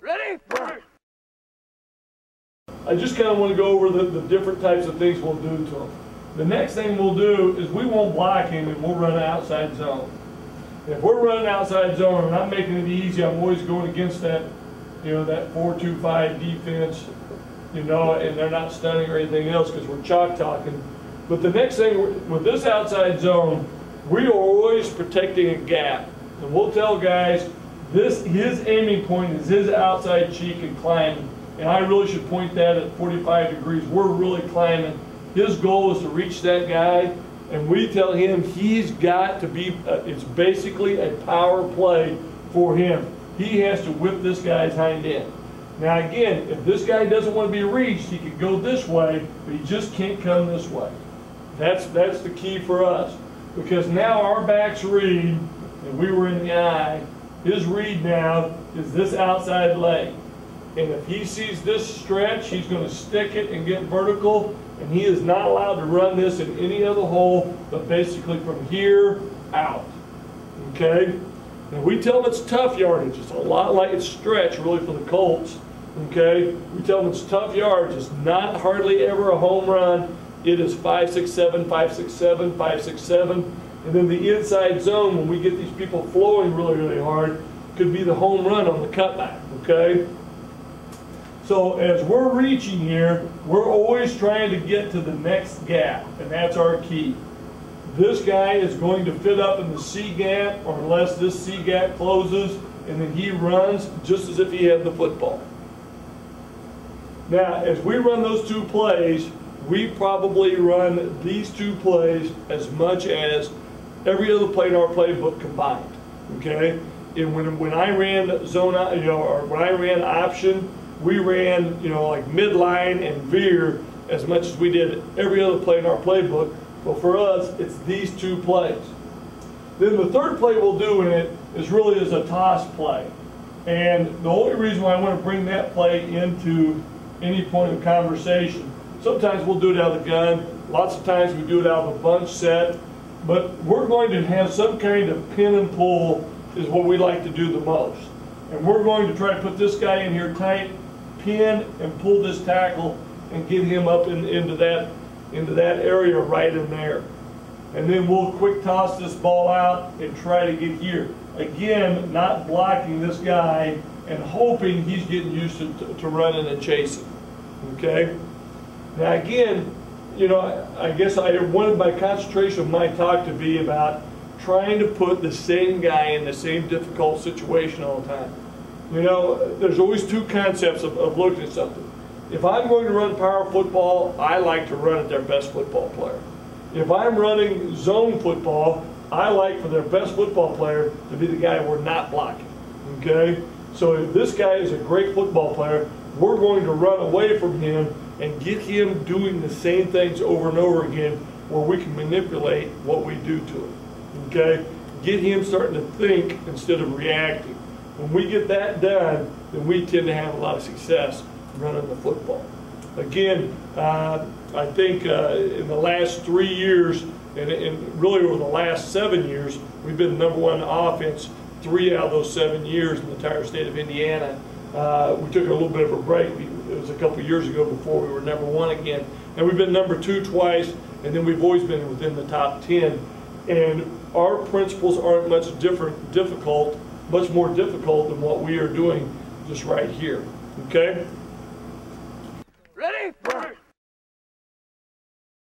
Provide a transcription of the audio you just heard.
Ready? I just kind of want to go over the different types of things we'll do to them. The next thing we'll do is we won't block him and we'll run an outside zone. If we're running outside zone and I'm making it easy, I'm always going against that, that 4-2-5 defense, and they're not stunning or anything else because we're chalk talking. But the next thing with this outside zone, we are always protecting a gap. And we'll tell guys, his aiming point is his outside cheek and climbing. And I really should point that at 45 degrees. We're really climbing. His goal is to reach that guy, and we tell him he's got to be, it's basically a power play for him. He has to whip this guy's hind end. Now again, if this guy doesn't want to be reached, he could go this way, but he just can't come this way. That's the key for us. Because now our back's read, and we were in the eye, his read now is this outside leg. And if he sees this stretch, he's going to stick it and get vertical, and he is not allowed to run this in any other hole, but basically from here out. Okay? And we tell them it's tough yardage. It's a lot like it's stretch, really, for the Colts. Okay? We tell them it's tough yardage. It's not hardly ever a home run. It is 5-6-7, 5-6-7, 5-6-7. And then the inside zone, when we get these people flowing really, really hard, could be the home run on the cutback. Okay? So as we're reaching here, we're always trying to get to the next gap, and that's our key. This guy is going to fit up in the C gap, or unless this C gap closes, and then he runs just as if he had the football. Now, as we run those two plays, we probably run these two plays as much as every other play in our playbook combined. Okay? And when I ran zone, or when I ran option, we ran, like midline and veer as much as we did every other play in our playbook. But for us, it's these two plays. Then the third play we'll do in it is really as a toss play. And the only reason why I want to bring that play into any point of conversation, sometimes we'll do it out of the gun, lots of times we do it out of a bunch set, but we're going to have some kind of pin and pull is what we like to do the most. And we're going to try to put this guy in here tight, pin and pull this tackle and get him up into that area right in there. And then we'll quick toss this ball out and try to get here. Again, not blocking this guy and hoping he's getting used to running and chasing. Okay? Now again, I guess I wanted my concentration of my talk to be about trying to put the same guy in the same difficult situation all the time. There's always two concepts of looking at something. If I'm going to run power football, I like to run at their best football player. If I'm running zone football, I like for their best football player to be the guy we're not blocking. Okay? So if this guy is a great football player, we're going to run away from him and get him doing the same things over and over again where we can manipulate what we do to him. Okay? Get him starting to think instead of reacting. When we get that done, then we tend to have a lot of success running the football. Again, I think in the last 3 years, and really over the last 7 years, we've been #1 offense 3 out of those 7 years in the entire state of Indiana. We took a little bit of a break. It was a couple years ago before we were #1 again. And we've been #2 twice, and then we've always been within the top 10. And our principles aren't much more difficult than what we are doing just right here. Okay?